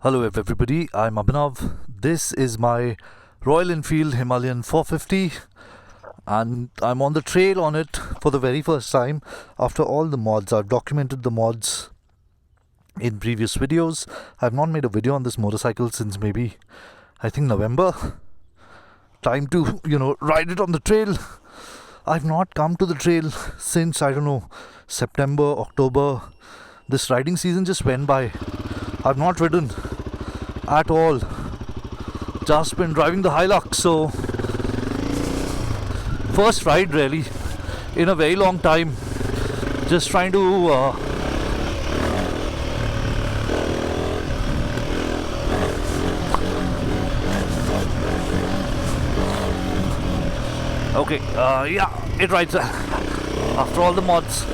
Hello everybody, I'm Abhinav. This is my Royal Enfield Himalayan 450 and I'm on the trail on it for the very first time after all the mods. I've documented the mods in previous videos. I've not made a video on this motorcycle since maybe, I think, November. Time to, ride it on the trail. I've not come to the trail since, I don't know, September, October. This riding season just went by. I've not ridden at all. Just been driving the Hilux, so first ride really in a very long time. Just trying to okay, yeah, it rides after all the mods.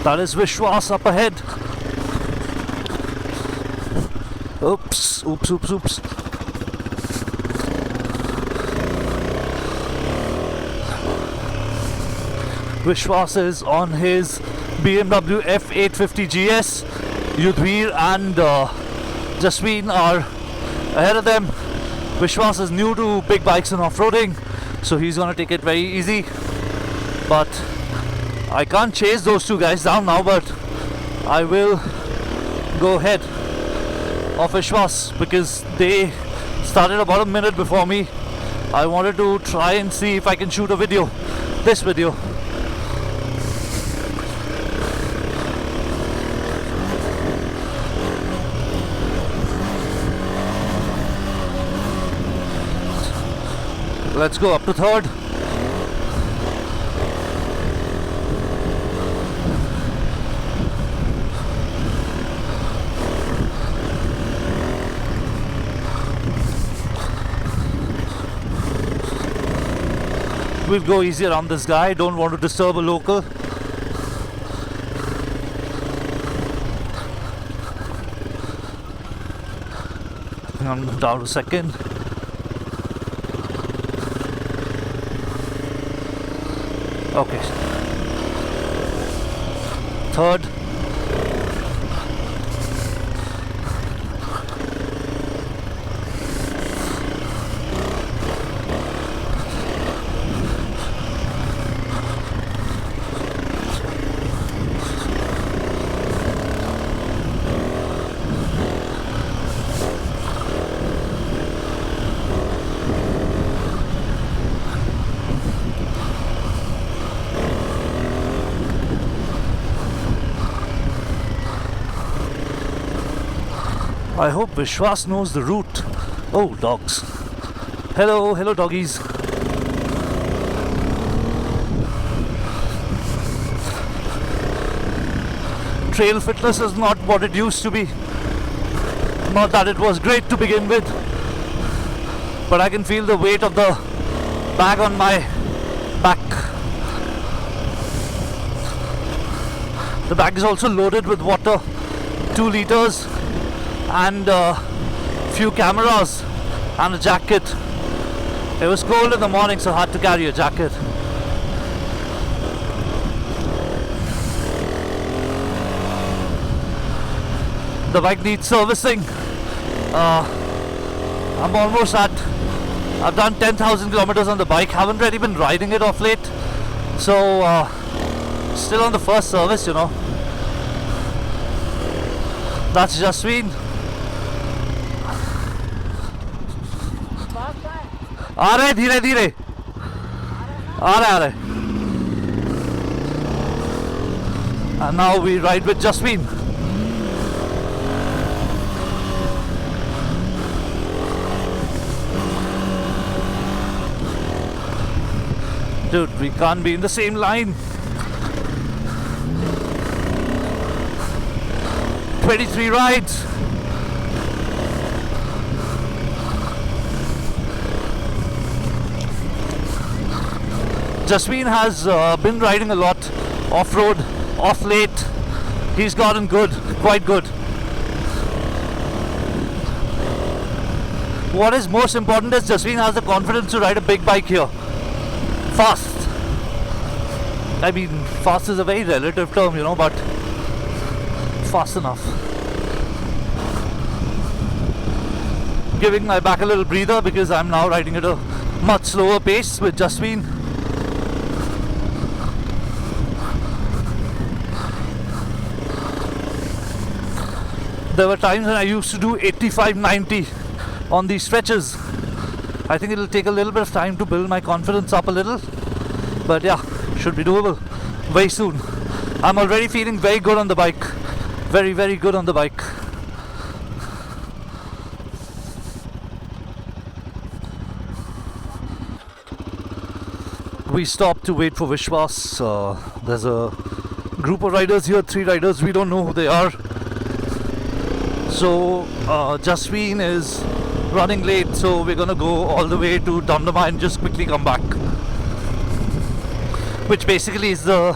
That is Vishwas up ahead. Oops. Vishwas is on his BMW F850 GS. Yudhvir and Jasween are ahead of them. Vishwas is new to big bikes and off-roading, so he's gonna take it very easy. But I can't chase those two guys down now, but I will go ahead of Vishwas because they started about a minute before me. I wanted to try and see if I can shoot a video, this video. Let's go up to third. We'll go easy around this guy, don't want to disturb a local. I'm down to second. Okay. Third. I hope Vishwas knows the route. Oh, dogs. Hello doggies. Trail fitness is not what it used to be. Not that it was great to begin with, but I can feel the weight of the bag on my back. The bag is also loaded with water, 2 liters. And a few cameras and a jacket. It was cold in the morning, so I had to carry a jacket. The bike needs servicing. I'm almost at, I've done 10,000 kilometers on the bike, haven't really been riding it off late, so still on the first service, That's Jasween. आ रहे धीरे धीरे आ रहे and now we ride with Jasween. Dude, we can't be in the same line. 23 rides. Jasween has been riding a lot off-road off late. He's gotten good, quite good. What is most important is Jasween has the confidence to ride a big bike here. Fast. I mean, fast is a very relative term, you know, but fast enough. Giving my back a little breather because I'm now riding at a much slower pace with Jasween. There were times when I used to do 85-90 on these stretches. I think it'll take a little bit of time to build my confidence up a little, but yeah, should be doable very soon. I'm already feeling very good on the bike, very good on the bike. We stopped to wait for Vishwas. There's a group of riders here, 3 riders, we don't know who they are. So Jasween is running late, so we're gonna go all the way to Damdama and just quickly come back, which basically is the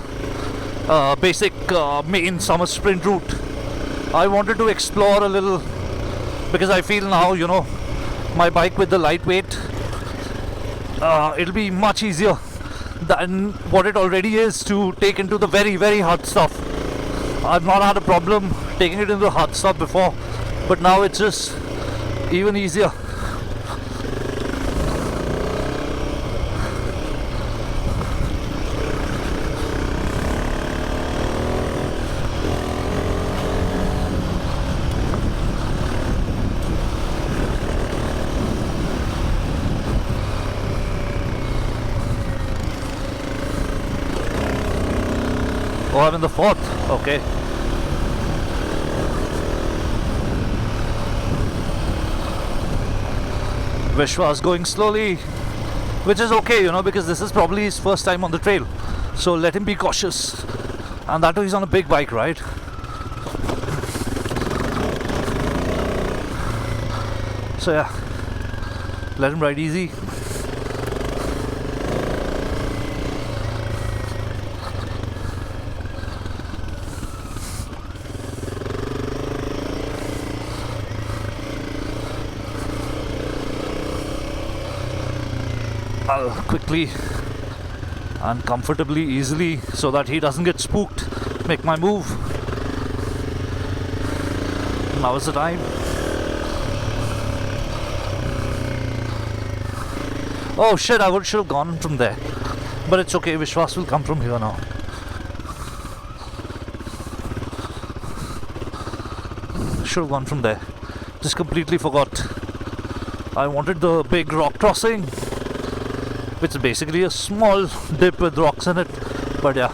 basic main summer sprint route. I wanted to explore a little because I feel now, you know, my bike with the lightweight, it'll be much easier than what it already is to take into the very hard stuff. I've not had a problem taking it into the hard stuff before, but now it's just even easier. Oh, I'm in the 4th, okay. Vishwas going slowly, which is okay, you know, because this is probably his first time on the trail. So let him be cautious. And that too, he's on a big bike, right? So yeah, let him ride easy. I'll quickly and comfortably, easily, so that he doesn't get spooked, make my move. Now is the time. Oh shit, I should have gone from there, but it's okay, Vishwas will come from here now. Should have gone from there, just completely forgot. I wanted the big rock crossing, which is basically a small dip with rocks in it, but yeah.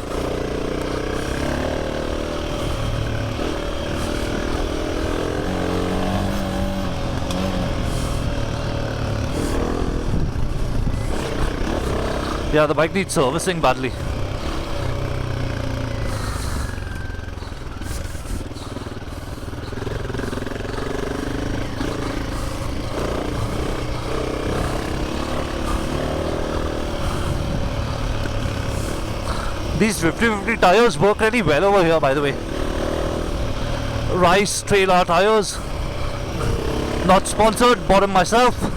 Yeah, the bike needs servicing badly. These 50-50 tires work really well over here, by the way. Rice Trail R tires. Not sponsored, bought them myself.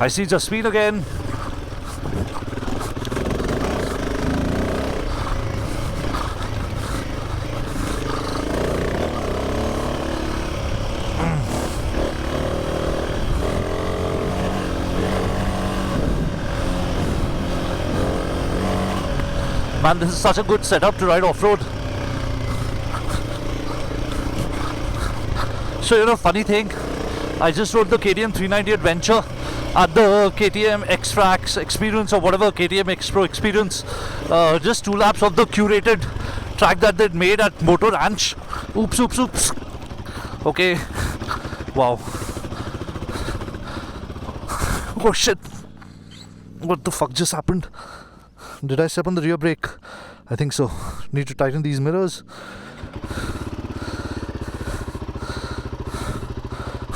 I see Jasween again. Man, this is such a good setup to ride off-road. So, you know, funny thing, I just rode the KTM 390 Adventure at the KTM X-Trax Experience or whatever, KTM X-Pro Experience. Just 2 laps of the curated track that they'd made at Moto Ranch. Oops. Okay. Wow. Oh shit. What the fuck just happened? Did I step on the rear brake? I think so. Need to tighten these mirrors.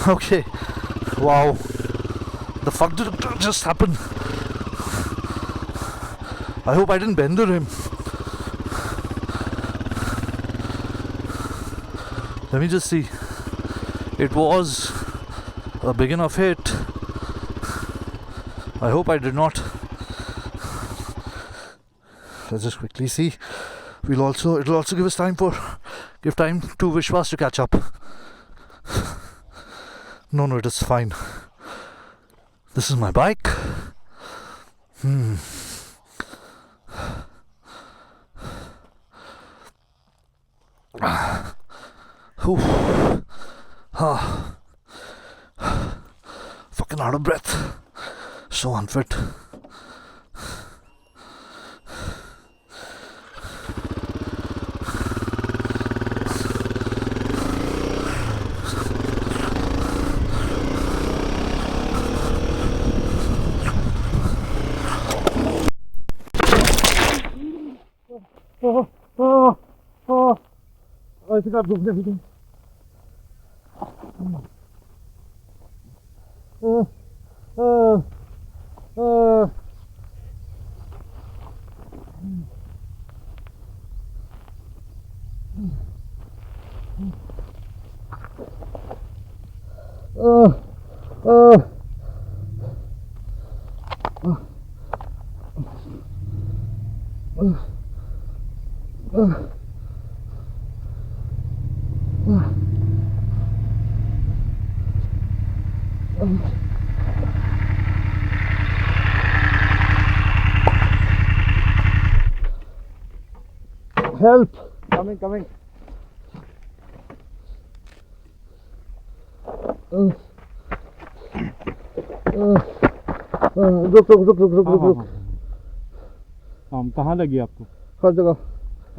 Okay. Wow. The fuck did it just happen? I hope I didn't bend the rim. Let me just see. It was a big enough hit. I hope I did not. Let's just quickly see. It'll also give time to Vishwas to catch up. No, it is fine. This is my bike. Fucking out of breath. So unfit. I think I've broken everything. Help! Coming. रुक। कहाँ लगी आपको? हर जगह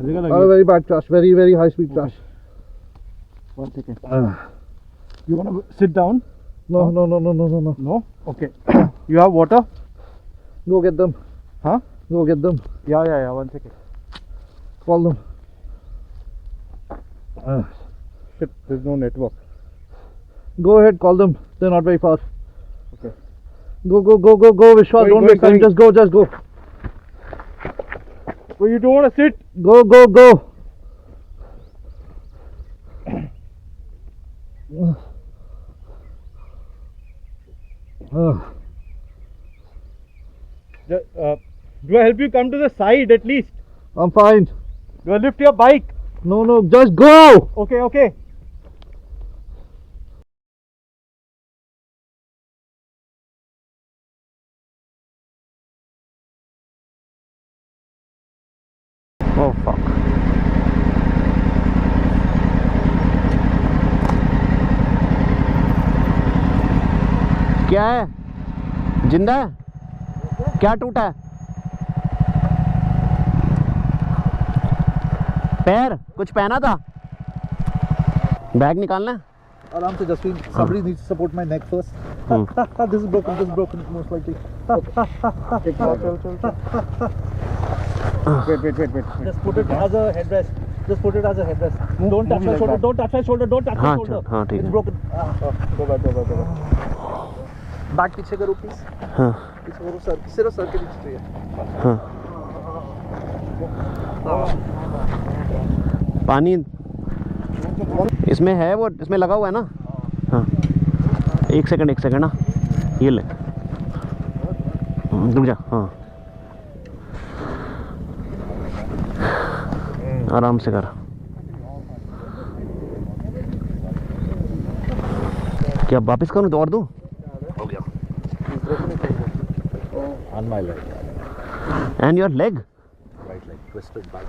लगी? Very bad crash, very high speed crash. 1 second. You wanna sit down? No. No? Okay. You have water? Go get them. Huh? Go get them. Yeah. 1 second. Call them. Shit, there's no network. Go ahead, call them. They're not very far. Okay. Go, Vishwas. Don't waste time. Just go. Well, you don't want to sit? Go. Do I help you come to the side at least? I'm fine. Do I lift your bike? No, just go! Okay. Oh fuck. क्या है? जिंदा है? क्या टूटा है? पैर? कुछ पहना था? बैग निकालना है? आराम से Jaspreet. Somebody needs to support my neck first. This is broken most likely. Wait. Just put it as a headrest. Don't touch my shoulder. Don't touch my shoulder. हाँ ठीक It's है. broken. Go back. Back पीछे करो please. हाँ पीछे करो sir. सिर्फ sir के नीचे चाहिए. हाँ. पानी इसमें है, वो इसमें लगा हुआ है ना. हाँ. एक सेकंड ना. ये ले. रुक जा. हाँ. आराम से कर. क्या वापस करूँ तो और दूँ? हो गया. On my leg. And your leg? Right leg twisted back.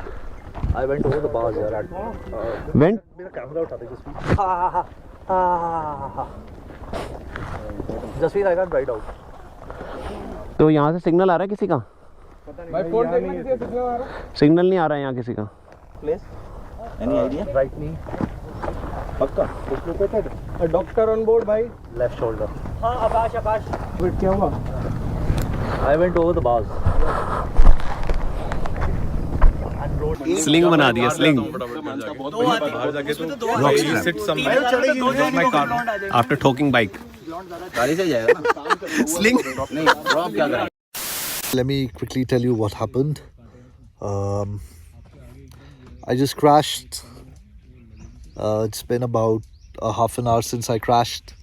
I went over the bars here at. Went? मेरा कैमरा उठा दे Jaspreet. Jasveer, I can't ride out. तो यहाँ से सिग्नल आ रहा है किसी का? भाई फोन देखना किसी का सिग्नल आ रहा है? सिग्नल नहीं आ रहा है यहाँ किसी का। Place? Any idea? Right knee. पक्का? Dislocated. A doctor on board भाई? Left shoulder. हाँ आकाश वेट क्या हुआ? I went over the bars. Sling बना दिया स्लिंग आफ्टर ठोकिंग बाइक गाड़ी से जाएगा ना स्लिंग नहीं ड्रॉप क्या करें Let me quickly tell you what happened. I just crashed. It's been about a half an hour since I crashed.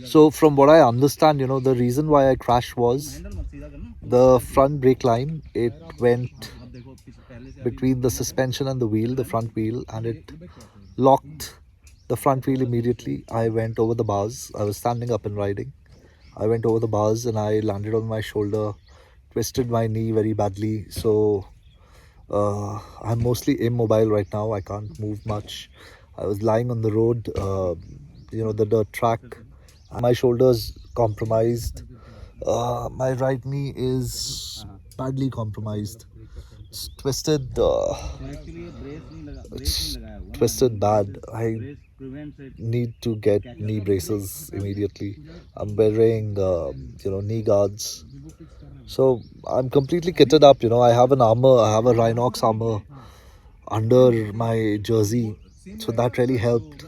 So from what I understand, you know, the reason why I crashed was the front brake line. It went between the suspension and the wheel, the front wheel, and it locked the front wheel immediately. I went over the bars. I was standing up and riding. I went over the bars and I landed on my shoulder, twisted my knee very badly. So I'm mostly immobile right now. I can't move much. I was lying on the road, you know, the dirt track. My shoulder's compromised. My right knee is badly compromised. It's twisted. It's twisted bad. I need to get knee braces immediately. I'm wearing, you know, knee guards. So I'm completely kitted up. You know, I have an armor. I have a Rhinox armor under my jersey, so that really helped.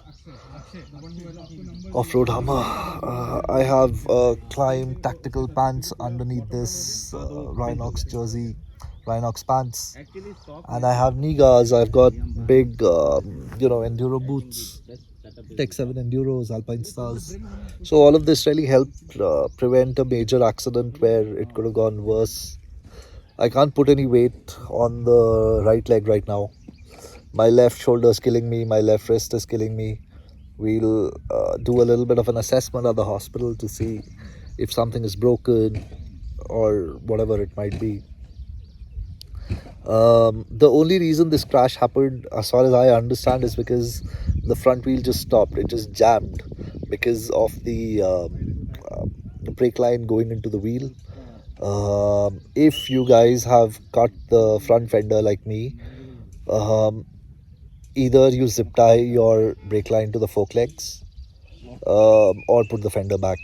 Off-road armor. I have Climb tactical pants underneath this Rhinox jersey, Rhinox pants, and I have knee guards. I've got big, you know, enduro boots, Tech 7 Enduros, Alpine Stars. So all of this really helped prevent a major accident where it could have gone worse. I can't put any weight on the right leg right now. My left shoulder is killing me. My left wrist is killing me. We'll do a little bit of an assessment at the hospital to see if something is broken or whatever it might be. The only reason this crash happened, as far as I understand, is because the front wheel just stopped. It just jammed because of the brake line going into the wheel. If you guys have cut the front fender like me, either you zip tie your brake line to the fork legs or put the fender back.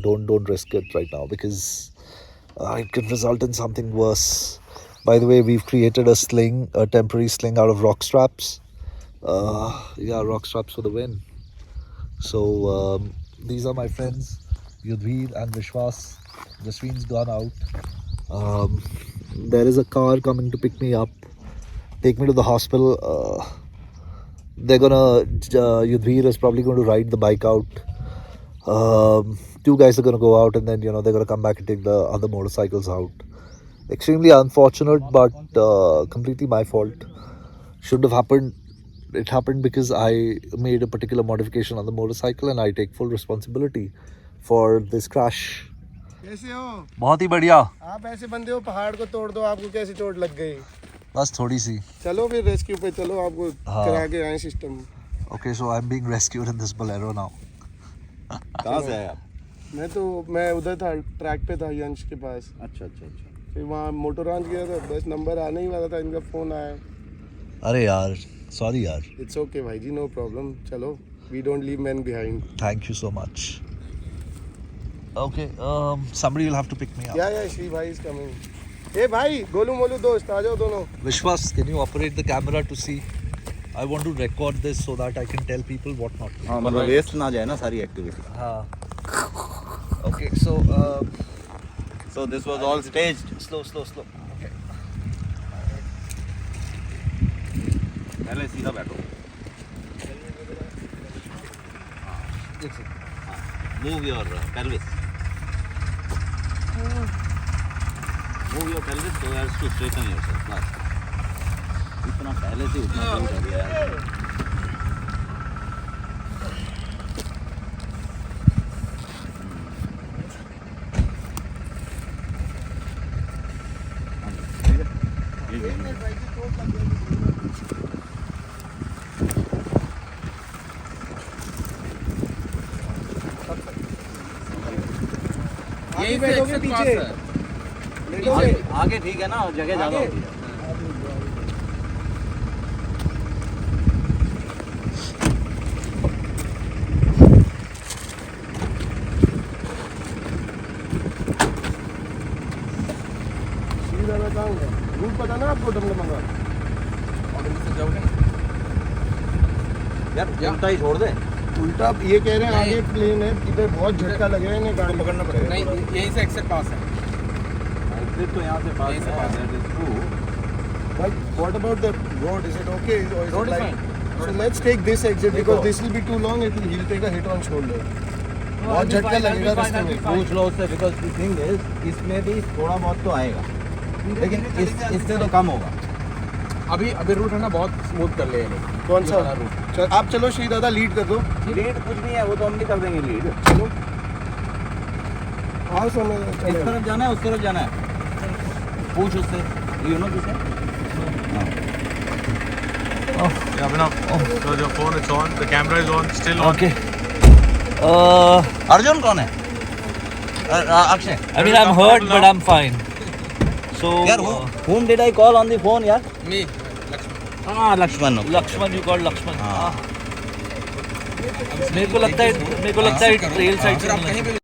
Don't risk it right now because it could result in something worse. By the way, we've created a sling, a temporary sling out of rock straps. Yeah, rock straps for the win. So these are my friends, Yudhvir and Vishwas. Jasveen's gone out. There is a car coming to pick me up, take me to the hospital. They're gonna, Yudhvir is probably going to ride the bike out. Two guys are gonna go out and then, you know, they're gonna come back and take the other motorcycles out. Extremely unfortunate, but completely my fault. Shouldn't have happened. It happened because I made a particular modification on the motorcycle and I take full responsibility for this crash. कैसे हो? बहुत ही बढ़िया. आप ऐसे बंदे हो पहाड़ को तोड़ दो आपको कैसे चोट लग गई? बस थोड़ी सी. चलो फिर रेस्क्यू पे चलो आपको करा के आए system. Okay, so I'm being rescued in this Bolero now. कहाँ से आए आप मैं उधर था ट्रैक पे था यंश के पास. अच्छा फिर वहाँ मोटोरॉन्च गया था बस नंबर आने ही वाला था इनका फ़ोन आया. अरे यार, sorry यार. इट्स ओके भाई जी नो प्रॉब्लम. चलो we don't leave man behind. Thank you so much. Okay, somebody will have to pick me up. या श्री भाई इज कमिंग. ए भाई गोलू मोलू दोस्त आ जाओ दोनों. Vishwas, can you operate the camera to see? I want to record this so that I can tell people what not to do. हाँ मतलब waste ना जाए ना सारी एक्टिविटी. हाँ. Okay, so this was all staged. slow. Okay. पहले सीधा बैठो. Move your pelvis. Move your pelvis so as to straighten yourself. Bas. इतना पहले से उतना दिन कर दिया यार. यही बैठोगे पीछे लेटोगे आगे ठीक है ना, और जगह ज़्यादा होती है। सीधा मैं कहूँगा रूट पता ना आपको डमडमंगा यार उल्टा ही छोड़ दे। उल्टा ये कह रहे हैं आगे प्लेन है, इधर बहुत झटका लगेगा, इन्हें गाड़ी पकड़ना पड़ेगा। नहीं यहीं से एक्सेल पास है। एग्जिट तो यहाँ से पास है, that is true. But what about the road? Is it okay? Or is Road it is like, fine. so let's take this exit because this will be too long. He'll take a hit on shoulder. बहुत झटका लगेगा रास्ते में। पूछ लो उससे, because the thing is, इसमें भी थोड़ा बहुत तो आएगा, लेकिन इससे तो कम होगा। अभी रूट है ना बहुत स्मूथ कर ले ये लोग। कौन सा ये वाला रूट। आप चलो श्री दादा लीड कर दो। लीड कुछ नहीं है, वो तो हम भी कर देंगे लीड। चलो हाँ समय इस तरफ जाना है, उस तरफ जाना है, पूछ उससे, यू नो किसे। Yeah, Abhinav, so your phone is on, the camera is on, still on. Okay. Arjun कौन है? Akshay. I mean, I'm hurt, but I'm fine. So, यार whom did I call on the phone यार? Me, हाँ Lakshman. Lakshman, you called Lakshman. हाँ। मेरे को लगता है ट्रेल साइड से आप कहीं पे